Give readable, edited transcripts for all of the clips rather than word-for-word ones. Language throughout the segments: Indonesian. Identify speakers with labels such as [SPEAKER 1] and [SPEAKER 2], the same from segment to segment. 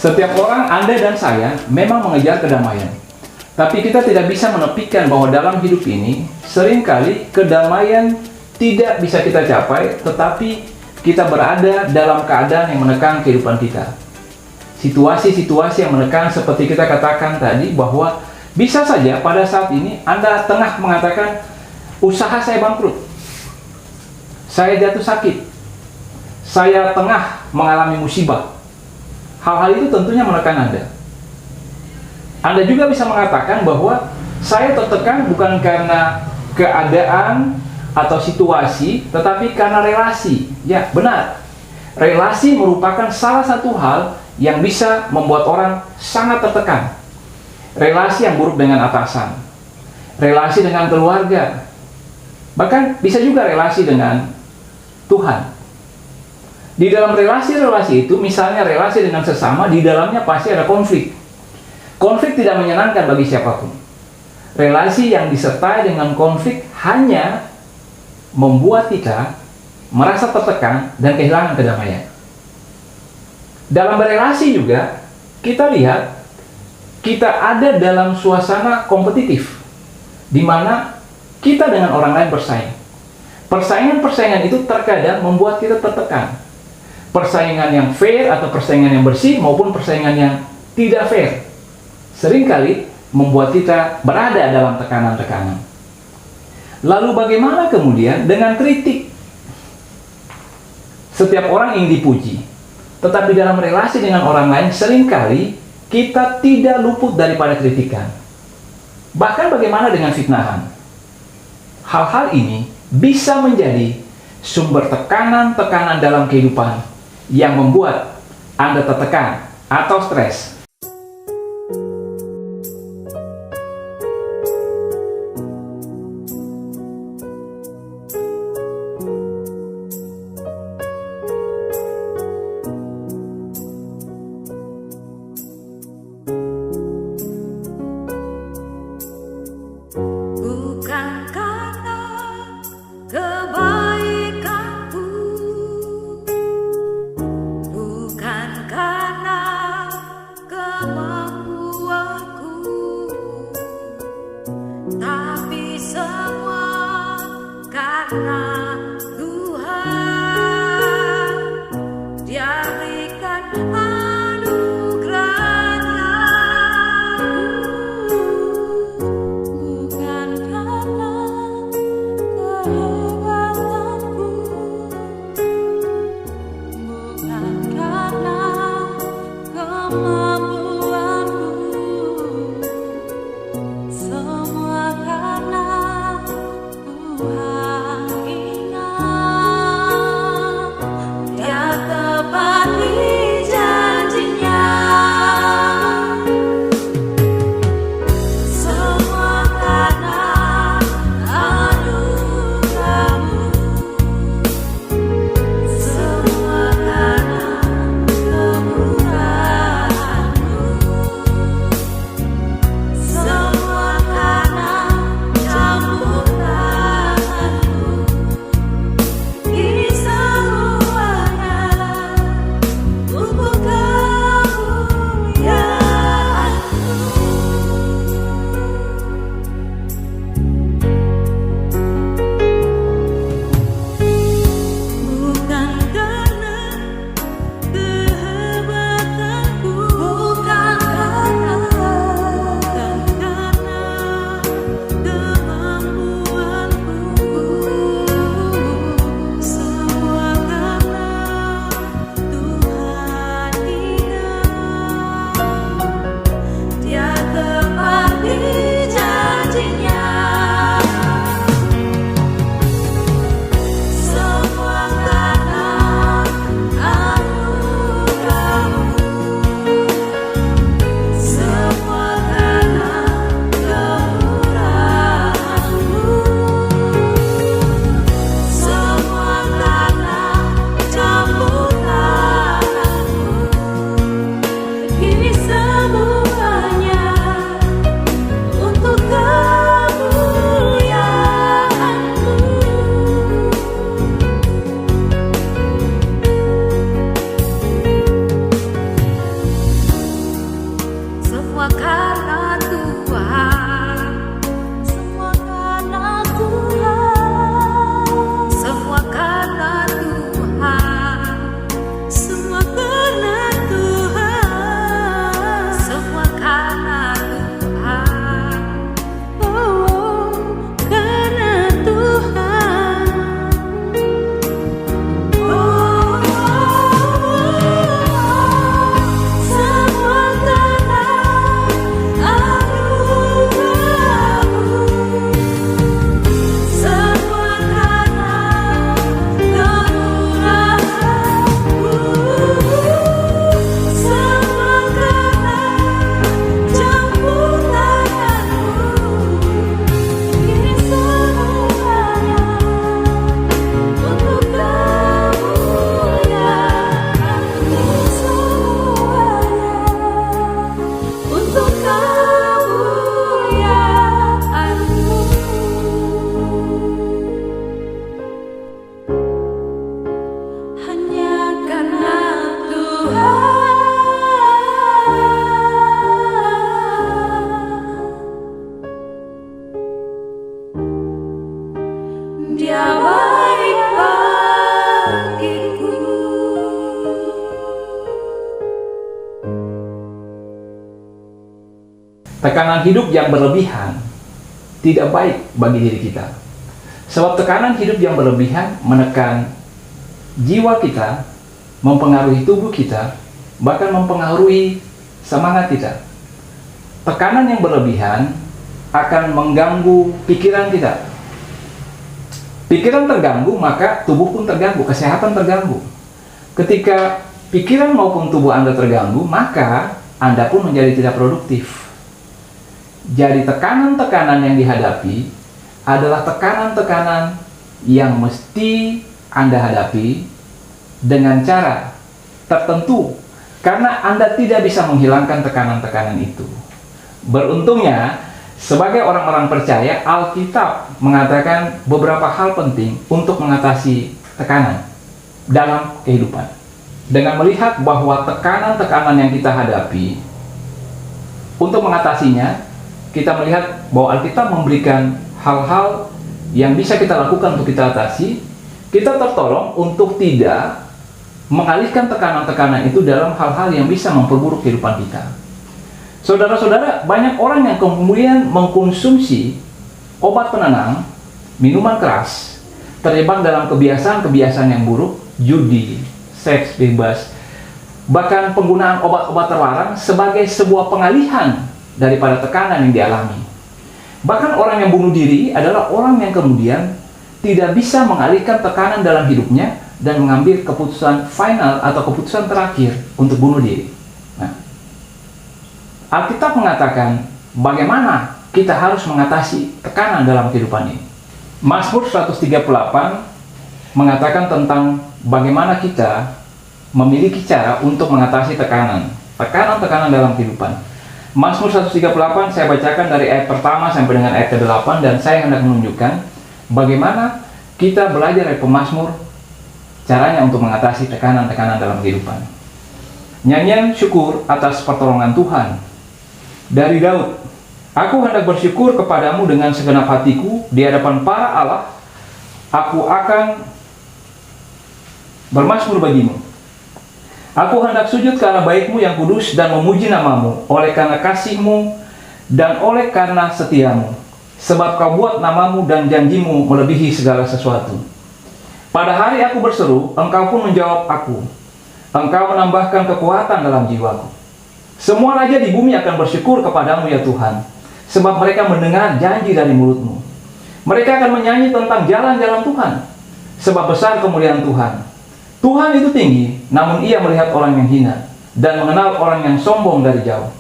[SPEAKER 1] Setiap orang, Anda dan saya, memang mengejar kedamaian. Tapi kita tidak bisa menepikan bahwa dalam hidup ini, seringkali kedamaian tidak bisa kita capai, tetapi kita berada dalam keadaan yang menekan kehidupan kita. Situasi-situasi yang menekan seperti kita katakan tadi, bahwa bisa saja pada saat ini Anda tengah mengatakan, usaha saya bangkrut, saya jatuh sakit, saya tengah mengalami musibah. Hal-hal itu tentunya menekan Anda. Anda juga bisa mengatakan bahwa saya tertekan bukan karena keadaan atau situasi, tetapi karena relasi. Ya, benar. Relasi merupakan salah satu hal yang bisa membuat orang sangat tertekan. Relasi yang buruk dengan atasan, relasi dengan keluarga, bahkan bisa juga relasi dengan Tuhan. Di dalam relasi-relasi itu, misalnya relasi dengan sesama, di dalamnya pasti ada konflik. Konflik tidak menyenangkan bagi siapapun. Relasi yang disertai dengan konflik hanya membuat kita merasa tertekan dan kehilangan kedamaian. Dalam berelasi juga, kita lihat kita ada dalam suasana kompetitif, di mana kita dengan orang lain bersaing. Persaingan-persaingan itu terkadang membuat kita tertekan. Persaingan yang fair atau persaingan yang bersih maupun persaingan yang tidak fair seringkali membuat kita berada dalam tekanan-tekanan. Lalu bagaimana kemudian dengan kritik? Setiap orang ingin dipuji, tetapi dalam relasi dengan orang lain seringkali kita tidak luput daripada kritikan. Bahkan bagaimana dengan fitnahan? Hal-hal ini bisa menjadi sumber tekanan-tekanan dalam kehidupan yang membuat Anda tertekan atau stres. tekanan hidup yang berlebihan tidak baik bagi diri kita. Sebab tekanan hidup yang berlebihan menekan jiwa kita, mempengaruhi tubuh kita, bahkan mempengaruhi semangat kita. Tekanan yang berlebihan akan mengganggu pikiran kita. Pikiran terganggu, maka tubuh pun terganggu, kesehatan terganggu. Ketika pikiran maupun tubuh Anda terganggu, maka Anda pun menjadi tidak produktif. Jadi tekanan-tekanan yang dihadapi adalah tekanan-tekanan yang mesti Anda hadapi dengan cara tertentu, karena Anda tidak bisa menghilangkan tekanan-tekanan itu. Beruntungnya, sebagai orang-orang percaya, Alkitab mengatakan beberapa hal penting untuk mengatasi tekanan dalam kehidupan. Dengan melihat bahwa tekanan-tekanan yang kita hadapi, untuk mengatasinya, kita melihat bahwa Alkitab memberikan hal-hal yang bisa kita lakukan untuk kita atasi. Kita tertolong untuk tidak mengalihkan tekanan-tekanan itu dalam hal-hal yang bisa memperburuk kehidupan kita. Saudara-saudara, banyak orang yang kemudian mengkonsumsi obat penenang, minuman keras, terjebak dalam kebiasaan-kebiasaan yang buruk, judi, seks bebas, bahkan penggunaan obat-obat terlarang sebagai sebuah pengalihan daripada tekanan yang dialami. Bahkan orang yang bunuh diri adalah orang yang kemudian tidak bisa mengalihkan tekanan dalam hidupnya dan mengambil keputusan final atau keputusan terakhir untuk bunuh diri. Alkitab mengatakan bagaimana kita harus mengatasi tekanan dalam kehidupan ini. Mazmur 138 mengatakan tentang bagaimana kita memiliki cara untuk mengatasi tekanan-tekanan dalam kehidupan. Mazmur 138 saya bacakan dari ayat pertama sampai dengan ayat ke-8, dan saya hendak menunjukkan bagaimana kita belajar dari pemazmur caranya untuk mengatasi tekanan-tekanan dalam kehidupan. Nyanyian syukur atas pertolongan Tuhan. Dari Daud, aku hendak bersyukur kepadamu dengan segenap hatiku, di hadapan para Allah, aku akan bermazmur bagimu. Aku hendak sujud ke arah baitmu yang kudus dan memuji namamu, oleh karena kasihmu dan oleh karena setiamu. Sebab kau buat namamu dan janjimu melebihi segala sesuatu. Pada hari aku berseru, engkau pun menjawab aku. Engkau menambahkan kekuatan dalam jiwaku. Semua raja di bumi akan bersyukur kepadamu ya Tuhan, sebab mereka mendengar janji dari mulutmu. Mereka akan menyanyi tentang jalan-jalan Tuhan, sebab besar kemuliaan Tuhan. Tuhan itu tinggi, namun ia melihat orang yang hina, dan mengenal orang yang sombong dari jauh.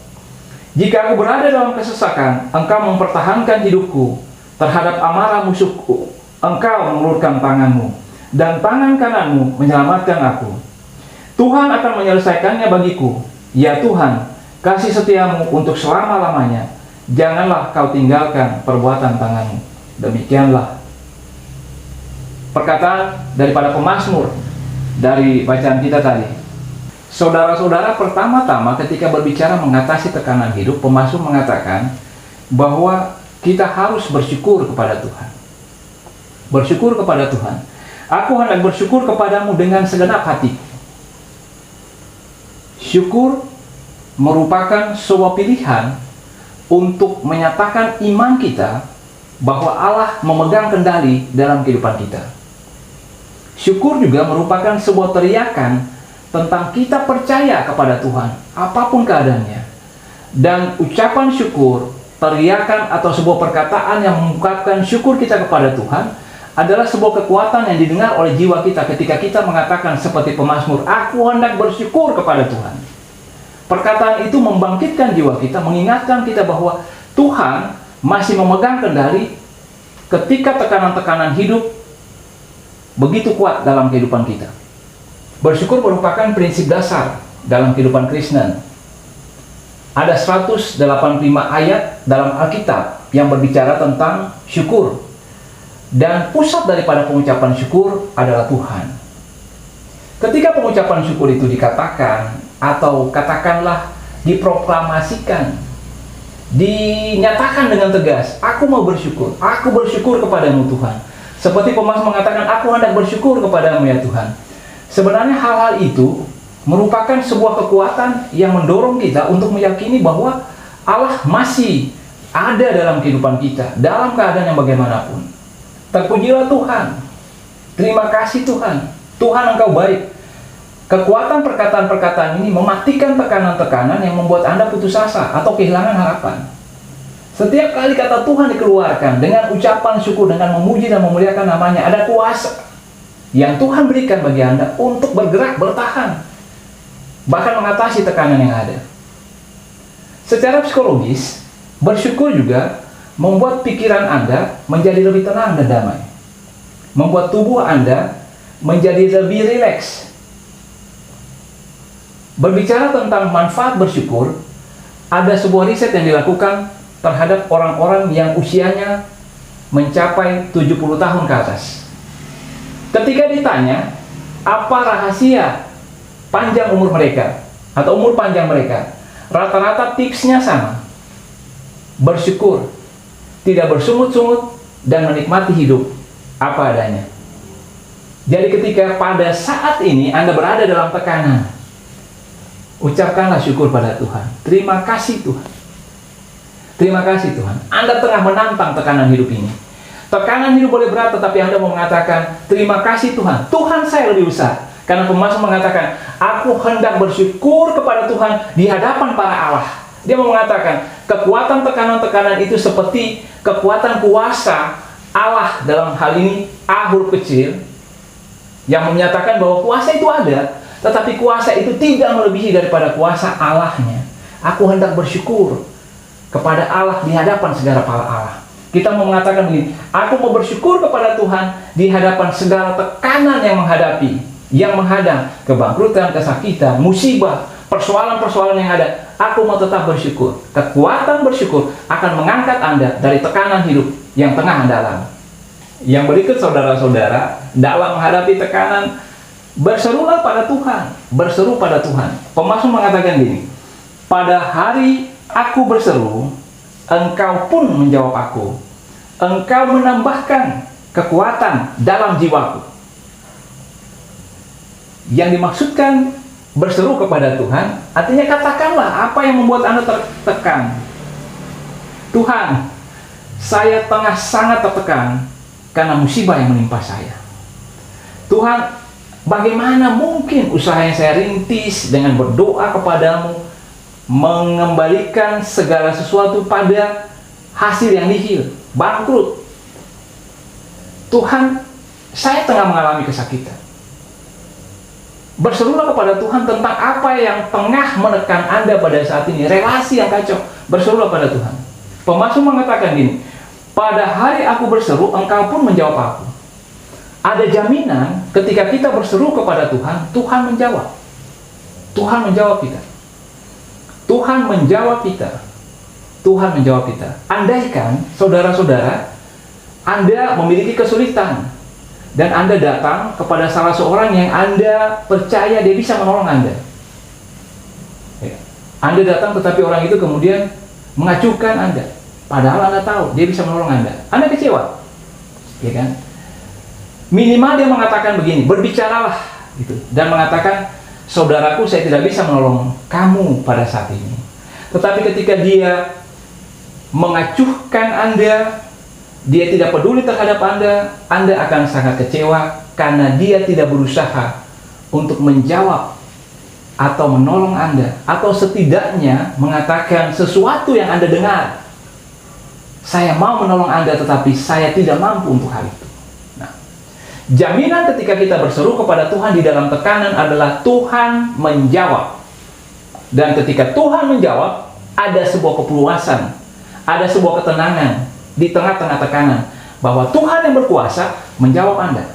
[SPEAKER 1] Jika aku berada dalam kesesakan, engkau mempertahankan hidupku. Terhadap amarah musuhku, engkau mengulurkan tanganmu, dan tangan kananmu menyelamatkan aku. Tuhan akan menyelesaikannya bagiku. Ya Tuhan, kasih setiamu untuk selama-lamanya. Janganlah kau tinggalkan perbuatan tanganmu. Demikianlah perkataan daripada pemazmur dari bacaan kita tadi. Saudara-saudara, pertama-tama ketika berbicara mengatasi tekanan hidup, pemazmur mengatakan bahwa kita harus bersyukur kepada Tuhan. Bersyukur kepada Tuhan. Aku hendak bersyukur kepadamu dengan segenap hati. Syukur merupakan sebuah pilihan untuk menyatakan iman kita bahwa Allah memegang kendali dalam kehidupan kita. Syukur juga merupakan sebuah teriakan tentang kita percaya kepada Tuhan, apapun keadaannya. Dan ucapan syukur, teriakan atau sebuah perkataan yang mengungkapkan syukur kita kepada Tuhan adalah sebuah kekuatan yang didengar oleh jiwa kita ketika kita mengatakan seperti pemazmur, aku hendak bersyukur kepada Tuhan. Perkataan itu membangkitkan jiwa kita, mengingatkan kita bahwa Tuhan masih memegang kendali ketika tekanan-tekanan hidup begitu kuat dalam kehidupan kita. Bersyukur merupakan prinsip dasar dalam kehidupan Kristen. Ada 185 ayat dalam Alkitab yang berbicara tentang syukur. Dan pusat daripada pengucapan syukur adalah Tuhan. Ketika pengucapan syukur itu dikatakan, atau katakanlah diproklamasikan, dinyatakan dengan tegas, aku mau bersyukur, aku bersyukur kepadamu Tuhan. Seperti pemazmur mengatakan, aku hendak bersyukur kepadamu ya Tuhan. Sebenarnya hal-hal itu merupakan sebuah kekuatan yang mendorong kita untuk meyakini bahwa Allah masih ada dalam kehidupan kita, dalam keadaan yang bagaimanapun. Terpujilah Tuhan. Terima kasih Tuhan. Tuhan Engkau baik. Kekuatan perkataan-perkataan ini mematikan tekanan-tekanan yang membuat Anda putus asa atau kehilangan harapan. Setiap kali kata Tuhan dikeluarkan dengan ucapan syukur, dengan memuji dan memuliakan namanya, ada kuasa yang Tuhan berikan bagi Anda untuk bergerak, bertahan, bahkan mengatasi tekanan yang ada. Secara psikologis, bersyukur juga membuat pikiran Anda menjadi lebih tenang dan damai, membuat tubuh Anda menjadi lebih rileks. Berbicara tentang manfaat bersyukur, ada sebuah riset yang dilakukan terhadap orang-orang yang usianya mencapai 70 tahun ke atas. Ketika ditanya, apa rahasia panjang umur mereka atau umur panjang mereka, rata-rata tipsnya sama: bersyukur, tidak bersungut-sungut, dan menikmati hidup apa adanya. Jadi ketika pada saat ini Anda berada dalam tekanan, ucapkanlah syukur pada Tuhan. Terima kasih Tuhan. Terima kasih Tuhan. Anda tengah menantang tekanan hidup ini. Tekanan hidup boleh berat, tetapi Anda mau mengatakan, terima kasih Tuhan. Tuhan saya lebih besar. Karena pemazmur mengatakan, aku hendak bersyukur kepada Tuhan di hadapan para Allah. Dia mau mengatakan, kekuatan tekanan-tekanan itu seperti kekuatan kuasa Allah, dalam hal ini A huruf kecil, yang menyatakan bahwa kuasa itu ada, tetapi kuasa itu tidak melebihi daripada kuasa Allahnya. Aku hendak bersyukur kepada Allah di hadapan segala para Allah. Kita mau mengatakan begini, aku mau bersyukur kepada Tuhan di hadapan segala tekanan yang menghadapi, yang menghadang, kebangkrutan, kesakitan, musibah, persoalan-persoalan yang ada. Aku mau tetap bersyukur. Kekuatan bersyukur akan mengangkat Anda dari tekanan hidup yang tengah Anda alami. Yang berikut, saudara-saudara, dalam menghadapi tekanan, berserulah pada Tuhan. Berseru pada Tuhan. Pemazmur mengatakan gini, pada hari aku berseru, Engkau pun menjawab aku. Engkau menambahkan kekuatan dalam jiwaku. Yang dimaksudkan berseru kepada Tuhan, artinya katakanlah apa yang membuat Anda tertekan. Tuhan, saya tengah sangat tertekan karena musibah yang menimpa saya. Tuhan, bagaimana mungkin usaha yang saya rintis dengan berdoa kepadamu mengembalikan segala sesuatu pada hasil yang nihil, bangkrut. Tuhan, saya tengah mengalami kesakitan. Berserulah kepada Tuhan tentang apa yang tengah menekan Anda pada saat ini, relasi yang kacau. Berserulah pada Tuhan. Pemazmur mengatakan gini, pada hari aku berseru, Engkau pun menjawab aku. Ada jaminan ketika kita berseru kepada Tuhan, Tuhan menjawab. Tuhan menjawab kita. Tuhan menjawab kita. Tuhan menjawab kita. Andaikan, saudara-saudara, Anda memiliki kesulitan dan Anda datang kepada salah seorang yang Anda percaya dia bisa menolong Anda. Anda datang tetapi orang itu kemudian mengacuhkan Anda, padahal Anda tahu dia bisa menolong Anda. Anda kecewa, ya kan? Minimal dia mengatakan begini, berbicaralah gitu, dan mengatakan, saudaraku, saya tidak bisa menolong kamu pada saat ini. Tetapi ketika dia mengacuhkan Anda, dia tidak peduli terhadap Anda akan sangat kecewa karena dia tidak berusaha untuk menjawab atau menolong Anda, atau setidaknya mengatakan sesuatu yang Anda dengar. Saya mau menolong Anda, tetapi saya tidak mampu untuk hal itu. Jaminan ketika kita berseru kepada Tuhan di dalam tekanan adalah Tuhan menjawab. Dan ketika Tuhan menjawab, ada sebuah kepuasan, ada sebuah ketenangan di tengah-tengah tekanan, bahwa Tuhan yang berkuasa menjawab Anda.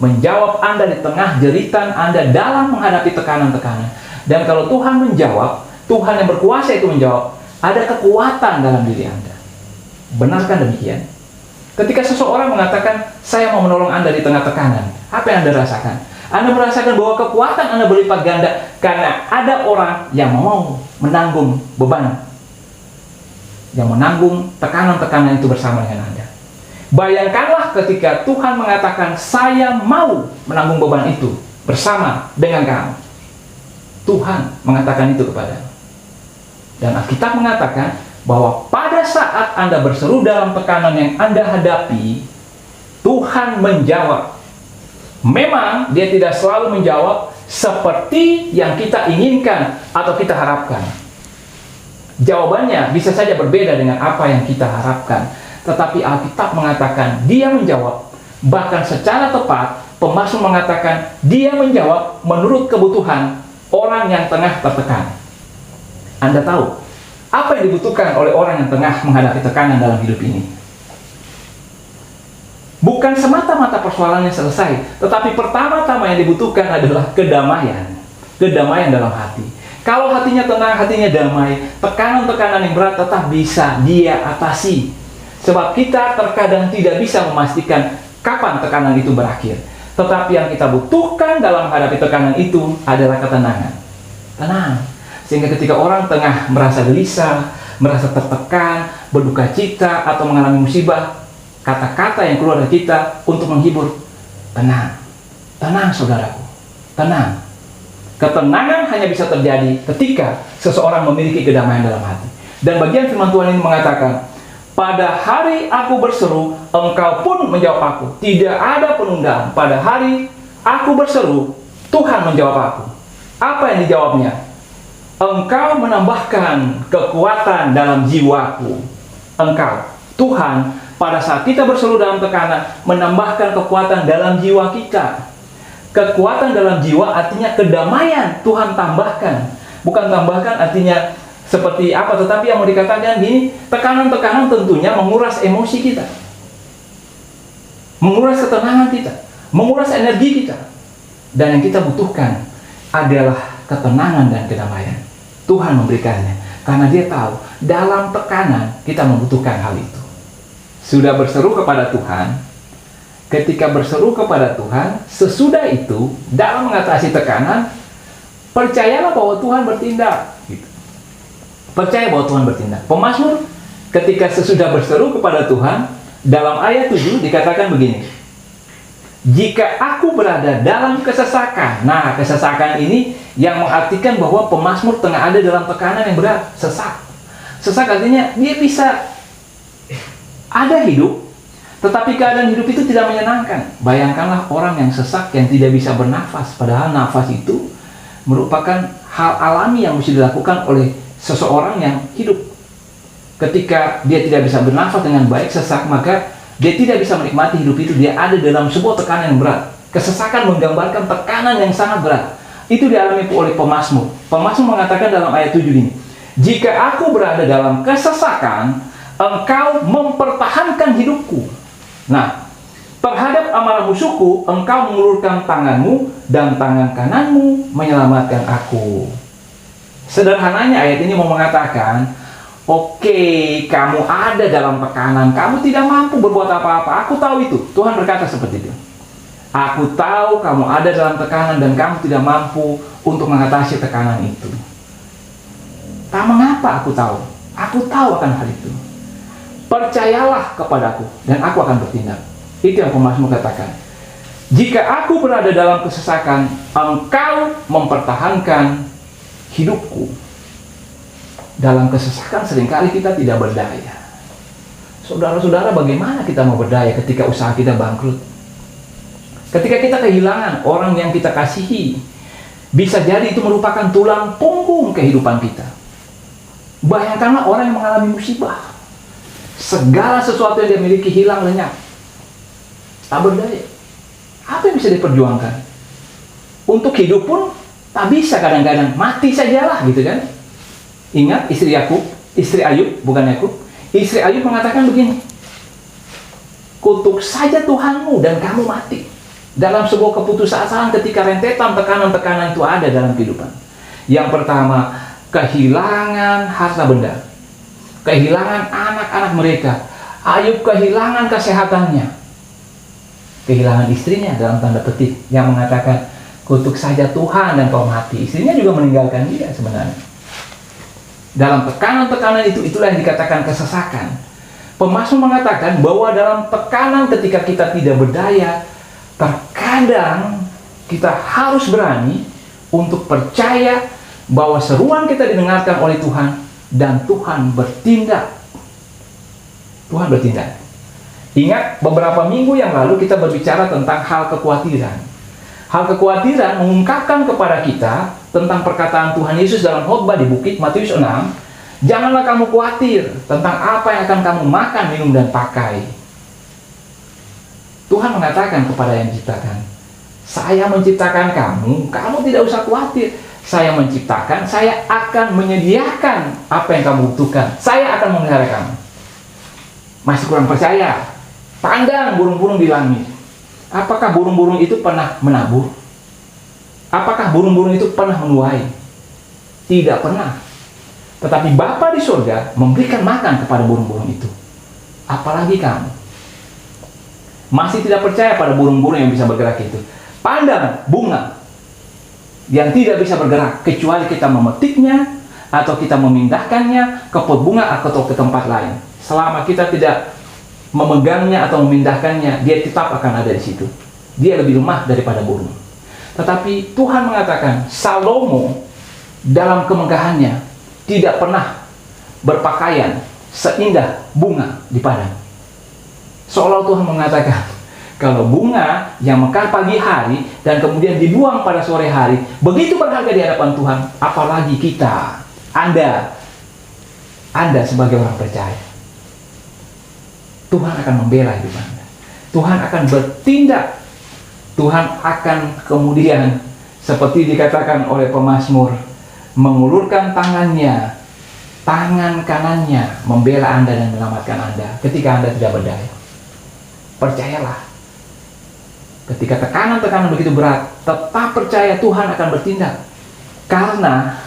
[SPEAKER 1] Menjawab Anda di tengah jeritan Anda dalam menghadapi tekanan-tekanan. Dan kalau Tuhan menjawab, Tuhan yang berkuasa itu menjawab, ada kekuatan dalam diri Anda. Benarkah demikian? Ketika seseorang mengatakan, saya mau menolong Anda di tengah tekanan, apa yang Anda rasakan? Anda merasakan bahwa kekuatan Anda berlipat ganda karena ada orang yang mau menanggung beban, yang menanggung tekanan-tekanan itu bersama dengan Anda. Bayangkanlah ketika Tuhan mengatakan, saya mau menanggung beban itu bersama dengan kamu. Tuhan mengatakan itu kepada Anda. Dan Alkitab mengatakan bahwa pada saat Anda berseru dalam tekanan yang Anda hadapi, Tuhan menjawab. Memang dia tidak selalu menjawab seperti yang kita inginkan atau kita harapkan. Jawabannya bisa saja berbeda dengan apa yang kita harapkan. Tetapi Alkitab mengatakan dia menjawab. Bahkan secara tepat, pemazmur mengatakan dia menjawab menurut kebutuhan orang yang tengah tertekan. Anda tahu apa yang dibutuhkan oleh orang yang tengah menghadapi tekanan dalam hidup ini? Bukan semata-mata persoalannya selesai, tetapi pertama-tama yang dibutuhkan adalah kedamaian. Kedamaian dalam hati. Kalau hatinya tenang, hatinya damai, tekanan-tekanan yang berat tetap bisa dia atasi. Sebab kita terkadang tidak bisa memastikan kapan tekanan itu berakhir. Tetapi yang kita butuhkan dalam menghadapi tekanan itu adalah ketenangan. Tenang. Sehingga ketika orang tengah merasa gelisah, merasa tertekan, berduka cita, atau mengalami musibah, kata-kata yang keluar dari kita untuk menghibur, tenang. Tenang saudaraku, tenang. Ketenangan hanya bisa terjadi ketika seseorang memiliki kedamaian dalam hati. Dan bagian firman Tuhan ini mengatakan, pada hari aku berseru, engkau pun menjawab aku. Tidak ada penundaan. Pada hari aku berseru, Tuhan menjawab aku. Apa yang dijawabnya? Engkau menambahkan kekuatan dalam jiwaku. Engkau, Tuhan, pada saat kita berseru dalam tekanan, menambahkan kekuatan dalam jiwa kita. Kekuatan dalam jiwa artinya kedamaian Tuhan tambahkan. Bukan tambahkan artinya seperti apa, tetapi yang mau dikatakan gini, tekanan-tekanan tentunya menguras emosi kita, menguras ketenangan kita, menguras energi kita. Dan yang kita butuhkan adalah ketenangan dan kedamaian. Tuhan memberikannya, karena dia tahu dalam tekanan kita membutuhkan hal itu. Sudah berseru kepada Tuhan, ketika berseru kepada Tuhan, sesudah itu dalam mengatasi tekanan, percayalah bahwa Tuhan bertindak. Percaya bahwa Tuhan bertindak. Pemazmur ketika sesudah berseru kepada Tuhan, dalam ayat 7 dikatakan begini, jika aku berada dalam kesesakan. Nah, kesesakan ini yang mengartikan bahwa pemazmur tengah ada dalam tekanan yang berat, sesak. Sesak artinya dia bisa ada hidup, tetapi keadaan hidup itu tidak menyenangkan. Bayangkanlah orang yang sesak, yang tidak bisa bernafas, padahal nafas itu merupakan hal alami yang mesti dilakukan oleh seseorang yang hidup. Ketika dia tidak bisa bernafas dengan baik, sesak, maka dia tidak bisa menikmati hidup itu. Dia ada dalam sebuah tekanan yang berat. Kesesakan menggambarkan tekanan yang sangat berat. Itu dialami oleh pemazmur. Pemazmur mengatakan dalam ayat 7 ini, jika aku berada dalam kesesakan, engkau mempertahankan hidupku. Nah, terhadap amarah musuhku, engkau mengulurkan tanganmu, dan tangan kananmu menyelamatkan aku. Sederhananya ayat ini mau mengatakan, oke, kamu ada dalam tekanan, kamu tidak mampu berbuat apa-apa. Aku tahu itu. Tuhan berkata seperti itu. Aku tahu kamu ada dalam tekanan dan kamu tidak mampu untuk mengatasi tekanan itu. Tak mengapa aku tahu. Aku tahu akan hal itu. Percayalah kepadaku dan aku akan bertindak. Itu yang pemazmur katakan. Jika aku berada dalam kesesakan, engkau mempertahankan hidupku. Dalam kesesakan seringkali kita tidak berdaya. Saudara-saudara, bagaimana kita mau berdaya ketika usaha kita bangkrut? Ketika kita kehilangan orang yang kita kasihi, bisa jadi itu merupakan tulang punggung kehidupan kita. Bayangkanlah orang yang mengalami musibah. Segala sesuatu yang dia miliki hilang lenyap. Tak berdaya. Apa yang bisa diperjuangkan? Untuk hidup pun tak bisa kadang-kadang, mati sajalah gitu kan. Ingat istri Ayub, bukan Yakub. Istri Ayub mengatakan begini, kutuk saja Tuhanmu dan kamu mati. Dalam sebuah keputusasaan ketika rentetan tekanan-tekanan itu ada dalam kehidupan. Yang pertama, kehilangan harta benda, kehilangan anak-anak mereka. Ayub kehilangan kesehatannya, kehilangan istrinya dalam tanda petik, yang mengatakan kutuk saja Tuhan dan kau mati. Istrinya juga meninggalkan dia sebenarnya. Dalam tekanan-tekanan itu, itulah yang dikatakan kesesakan. Pemazmur mengatakan bahwa dalam tekanan ketika kita tidak berdaya, terkadang kita harus berani untuk percaya bahwa seruan kita didengarkan oleh Tuhan dan Tuhan bertindak. Tuhan bertindak. Ingat, beberapa minggu yang lalu kita berbicara tentang hal kekhawatiran. Hal kekhawatiran mengungkapkan kepada kita tentang perkataan Tuhan Yesus dalam khotbah di bukit Matius 6. Janganlah kamu khawatir tentang apa yang akan kamu makan, minum, dan pakai. Tuhan mengatakan kepada yang diciptakan, saya menciptakan kamu, kamu tidak usah khawatir. Saya menciptakan, saya akan menyediakan apa yang kamu butuhkan. Saya akan memelihara kamu. Masih kurang percaya? Pandang burung-burung di langit. Apakah burung-burung itu pernah menabur? Apakah burung-burung itu pernah menuai? Tidak pernah. Tetapi Bapa di surga memberikan makan kepada burung-burung itu. Apalagi kamu? Masih tidak percaya pada burung-burung yang bisa bergerak itu? Pandang bunga yang tidak bisa bergerak kecuali kita memetiknya atau kita memindahkannya ke pot bunga atau ke tempat lain. Selama kita tidak memegangnya atau memindahkannya, dia tetap akan ada di situ. Dia lebih lemah daripada burung. Tetapi Tuhan mengatakan, Salomo dalam kemegahannya tidak pernah berpakaian seindah bunga di padang. Seolah Tuhan mengatakan, kalau bunga yang mekar pagi hari dan kemudian dibuang pada sore hari begitu berharga di hadapan Tuhan, apalagi kita, Anda sebagai orang percaya. Tuhan akan membela hidup Anda. Tuhan akan bertindak. Tuhan akan kemudian, seperti dikatakan oleh pemazmur, mengulurkan tangannya, tangan kanannya, membela Anda dan menyelamatkan Anda ketika Anda tidak berdaya. Percayalah. Ketika tekanan-tekanan begitu berat, tetap percaya Tuhan akan bertindak. Karena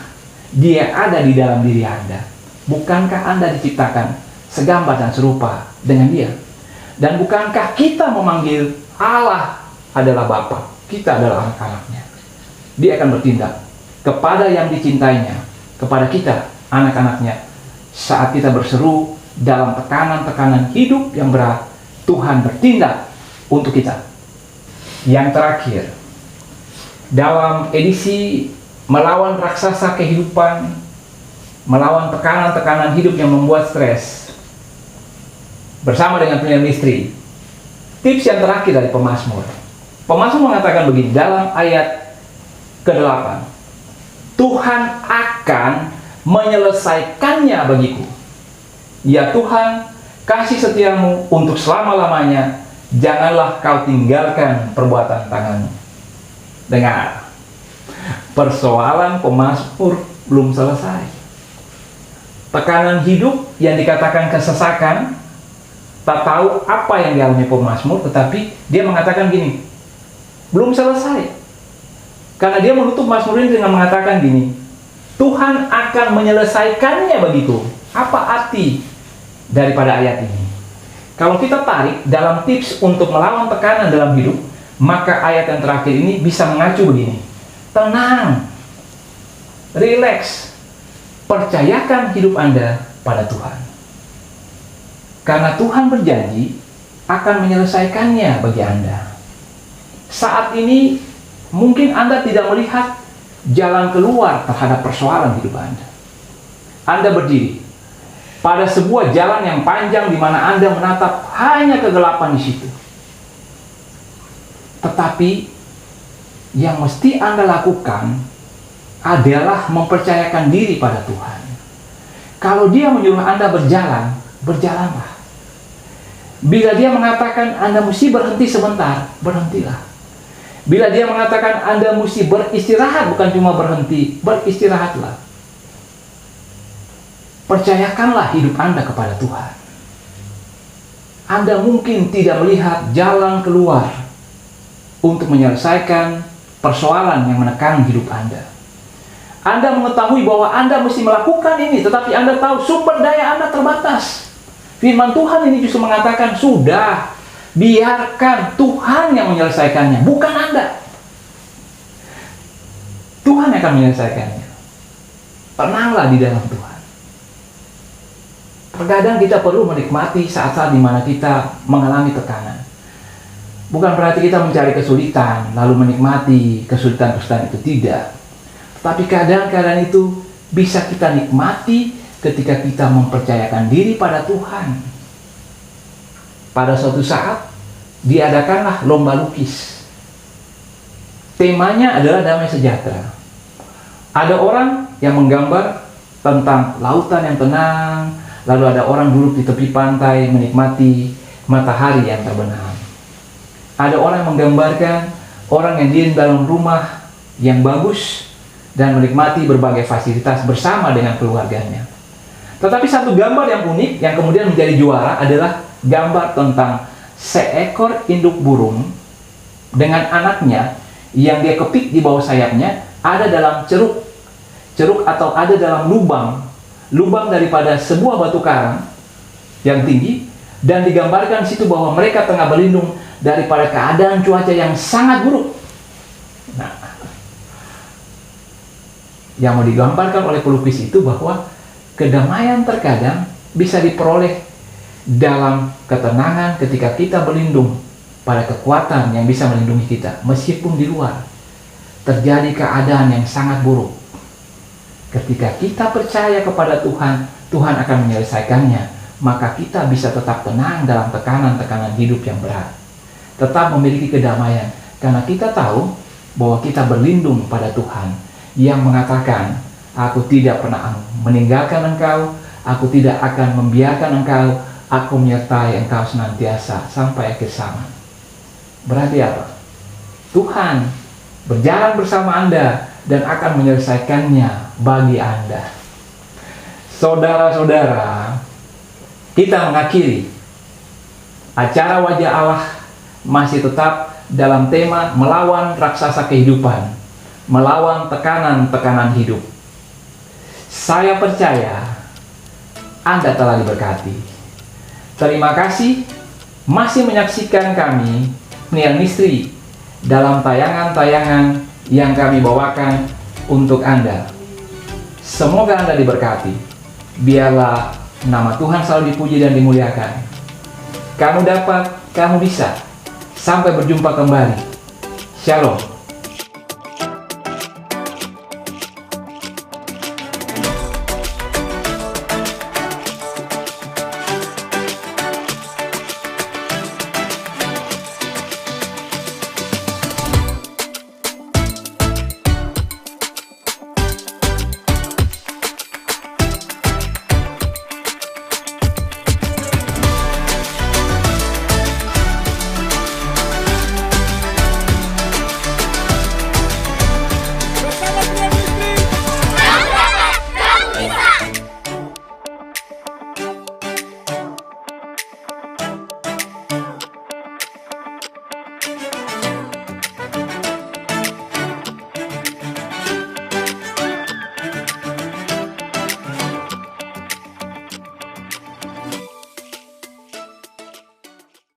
[SPEAKER 1] Dia ada di dalam diri Anda. Bukankah Anda diciptakan segambar dan serupa dengan Dia? Dan bukankah kita memanggil Allah adalah Bapa, kita adalah anak-anaknya? Dia akan bertindak kepada yang dicintainya, kepada kita, anak-anaknya. Saat kita berseru dalam tekanan-tekanan hidup yang berat, Tuhan bertindak untuk kita. Yang terakhir, dalam edisi melawan raksasa kehidupan, melawan tekanan-tekanan hidup yang membuat stres, bersama dengan penyanyi istri, tips yang terakhir dari pemazmur. Pemazmur mengatakan begini dalam ayat ke-8, Tuhan akan menyelesaikannya bagiku. Ya Tuhan, kasih setiamu untuk selama-lamanya, janganlah kau tinggalkan perbuatan tanganmu. Dengar, persoalan pemazmur belum selesai. Tekanan hidup yang dikatakan kesesakan, tak tahu apa yang dialami pemazmur, tetapi dia mengatakan gini, belum selesai. Karena dia menutup mazmur ini dengan mengatakan gini, Tuhan akan menyelesaikannya bagiku. Apa arti daripada ayat ini? Kalau kita tarik dalam tips untuk melawan tekanan dalam hidup, maka ayat yang terakhir ini bisa mengacu begini. Tenang, relax, percayakan hidup Anda pada Tuhan. Karena Tuhan berjanji akan menyelesaikannya bagi Anda. Saat ini mungkin Anda tidak melihat jalan keluar terhadap persoalan hidup Anda. Anda berdiri pada sebuah jalan yang panjang di mana Anda menatap hanya kegelapan di situ. Tetapi yang mesti Anda lakukan adalah mempercayakan diri pada Tuhan. Kalau Dia menyuruh Anda berjalan, berjalanlah. Bila Dia mengatakan Anda mesti berhenti sebentar, berhentilah. Bila Dia mengatakan Anda mesti beristirahat, bukan cuma berhenti, beristirahatlah. Percayakanlah hidup Anda kepada Tuhan. Anda mungkin tidak melihat jalan keluar untuk menyelesaikan persoalan yang menekan hidup Anda. Anda mengetahui bahwa Anda mesti melakukan ini, tetapi Anda tahu sumber daya Anda terbatas. Firman Tuhan ini justru mengatakan, sudah, biarkan Tuhan yang menyelesaikannya, bukan Anda. Tuhan yang akan menyelesaikannya. Tenanglah di dalam Tuhan. Terkadang kita perlu menikmati saat-saat di mana kita mengalami tekanan. Bukan berarti kita mencari kesulitan, lalu menikmati kesulitan-kesulitan itu, tidak. Tapi kadang-kadang itu bisa kita nikmati ketika kita mempercayakan diri pada Tuhan. Pada suatu saat diadakanlah lomba lukis. Temanya adalah damai sejahtera. Ada orang yang menggambar tentang lautan yang tenang, lalu ada orang duduk di tepi pantai menikmati matahari yang terbenam. Ada orang yang menggambarkan orang yang di dalam rumah yang bagus dan menikmati berbagai fasilitas bersama dengan keluarganya. Tetapi satu gambar yang unik yang kemudian menjadi juara adalah gambar tentang seekor induk burung dengan anaknya yang dia kepik di bawah sayapnya ada dalam ceruk atau ada dalam lubang daripada sebuah batu karang yang tinggi, dan digambarkan situ bahwa mereka tengah berlindung daripada keadaan cuaca yang sangat buruk. Nah, yang mau digambarkan oleh pelukis itu bahwa kedamaian terkadang bisa diperoleh dalam ketenangan ketika kita berlindung pada kekuatan yang bisa melindungi kita, meskipun di luar terjadi keadaan yang sangat buruk. Ketika kita percaya kepada Tuhan, Tuhan akan menyelesaikannya, maka kita bisa tetap tenang dalam tekanan-tekanan hidup yang berat. Tetap memiliki kedamaian, karena kita tahu bahwa kita berlindung pada Tuhan yang mengatakan, "Aku tidak pernah meninggalkan engkau, aku tidak akan membiarkan engkau, aku menyertai engkau senantiasa sampai akhir zaman." Berarti apa? Tuhan berjalan bersama Anda dan akan menyelesaikannya bagi Anda. Saudara-saudara, kita mengakhiri acara Wajah Allah masih tetap dalam tema melawan raksasa kehidupan, melawan tekanan-tekanan hidup. Saya percaya Anda telah diberkati. Terima kasih masih menyaksikan kami, Niel Misteri, dalam tayangan-tayangan yang kami bawakan untuk Anda. Semoga Anda diberkati. Biarlah nama Tuhan selalu dipuji dan dimuliakan. Kamu dapat, kamu bisa. Sampai berjumpa kembali. Shalom.